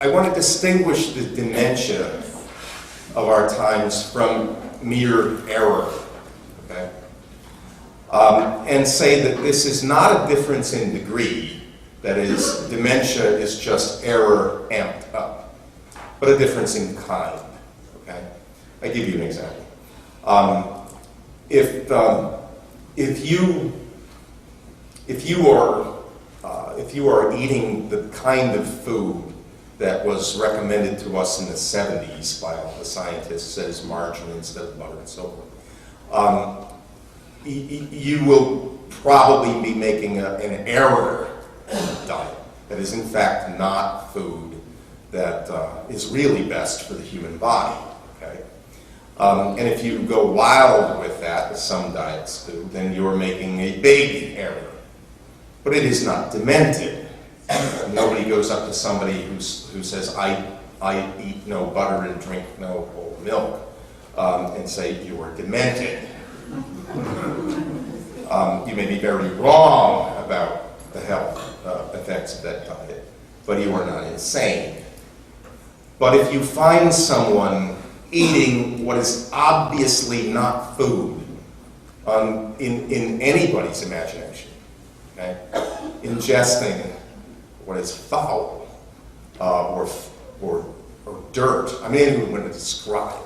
I want to distinguish the dementia of our times from mere error, okay? And say that this is not a difference in degree, that is, dementia is just error amped up, but a difference in kind, okay? I give you an example. If you are eating the kind of food that was recommended to us in the 70s by all the scientists as margarine instead of butter and so forth, you will probably be making an error diet that is in fact not food that is really best for the human body, okay? And if you go wild with that, as some diets do, then you're making a big error. But it is not demented. Nobody goes up to somebody who says, I eat no butter and drink no whole milk, and say, you are demented. You may be very wrong about the health effects of that diet, but you are not insane. But if you find someone eating what is obviously not food in anybody's imagination, okay? Ingesting what is foul or dirt. I mean, anyone would describe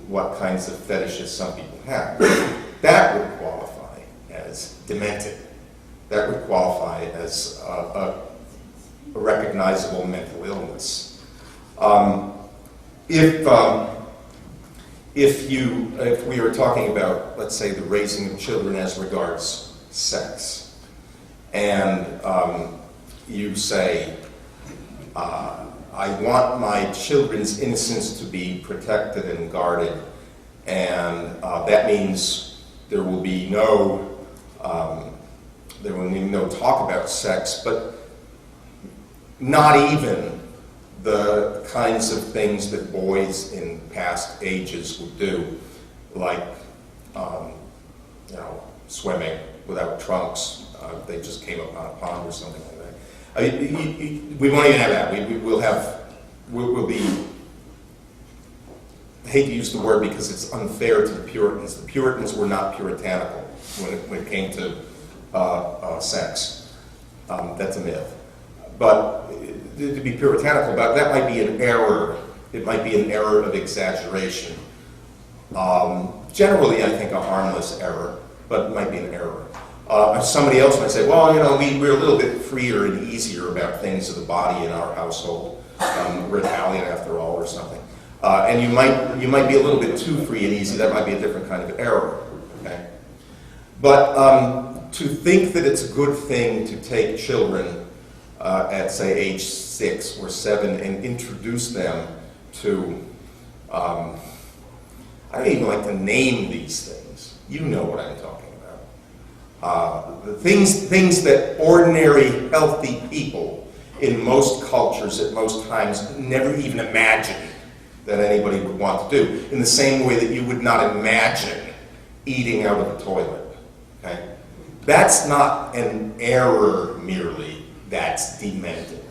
what kinds of fetishes some people have. That would qualify as demented. That would qualify as a recognizable mental illness. If we are talking about, let's say, the raising of children as regards sex, and you say, I want my children's innocence to be protected and guarded, and that means there will be no talk about sex, but not even the kinds of things that boys in past ages would do, like swimming without trunks. They just came up on a pond or something like that. We won't even have that. We'll be, I hate to use the word because it's unfair to the Puritans. The Puritans were not puritanical when it came to sex. That's a myth. But to be puritanical about that might be an error. It might be an error of exaggeration. Generally, I think a harmless error, but it might be an error. Somebody else might say, well, we're a little bit freer and easier about things of the body in our household. We're Italian after all, or something. And you might be a little bit too free and easy. That might be a different kind of error. Okay? But to think that it's a good thing to take children at, say, age 6 or 7 and introduce them to, I don't even like to name these things. You know what I'm talking about. The things that ordinary, healthy people in most cultures at most times never even imagined that anybody would want to do, in the same way that you would not imagine eating out of a toilet. Okay? That's not an error merely, that's demented.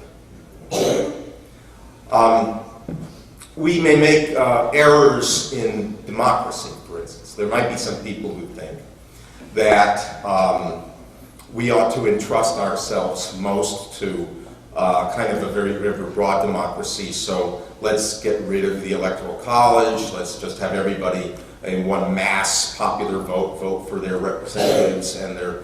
We may make errors in democracy, for instance. There might be some people who think that we ought to entrust ourselves most to kind of a very broad democracy, so let's get rid of the electoral college, let's just have everybody in one mass popular vote for their representatives and their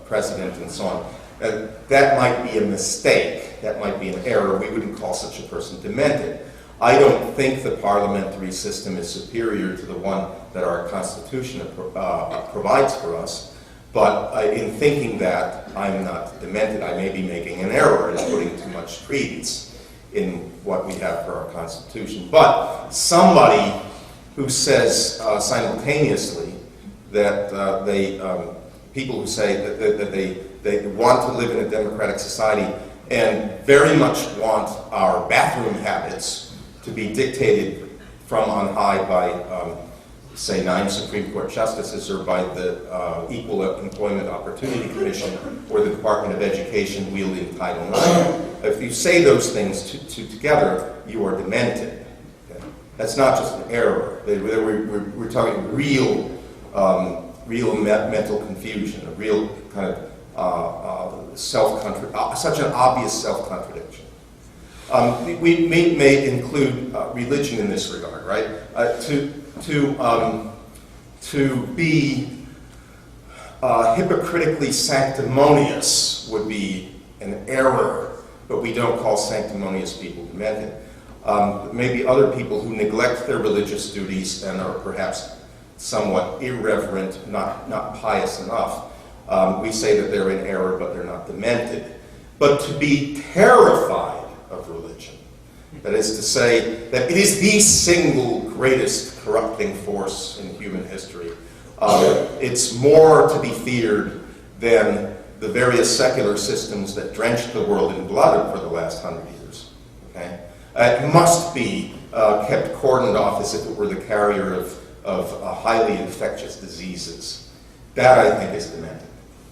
president and so on. That might be a mistake, that might be an error. We wouldn't call such a person demented. I don't think the parliamentary system is superior to the one that our Constitution provides for us, but in thinking that, I'm not demented. I may be making an error and putting too much credence in what we have for our Constitution. But somebody who says simultaneously that people who say that they want to live in a democratic society and very much want our bathroom habits to be dictated from on high by, say, 9 Supreme Court justices or by the Equal Employment Opportunity Commission or the Department of Education wielding Title IX. if you say those things together, you are demented. Okay? That's not just an error. We're talking real mental confusion, a real kind of such an obvious self-contradiction. We may include religion in this regard, right? To be hypocritically sanctimonious would be an error, but we don't call sanctimonious people demented. Maybe other people who neglect their religious duties and are perhaps somewhat irreverent, not pious enough, we say that they're in error, but they're not demented. But to be terrified of religion, that is to say that it is the single greatest corrupting force in human history, it's more to be feared than the various secular systems that drenched the world in blood for the last 100 years. Okay? It must be kept cordoned off as if it were the carrier of highly infectious diseases. That, I think, is demented.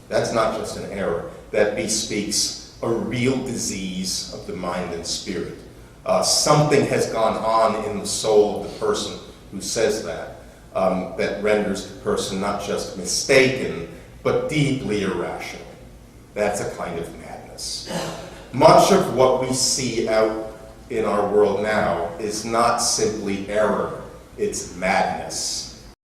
That's not just an error. That bespeaks a real disease of the mind and spirit. Something has gone on in the soul of the person who says that, that renders the person not just mistaken, but deeply irrational. That's a kind of madness. Much of what we see out in our world now is not simply error, it's madness.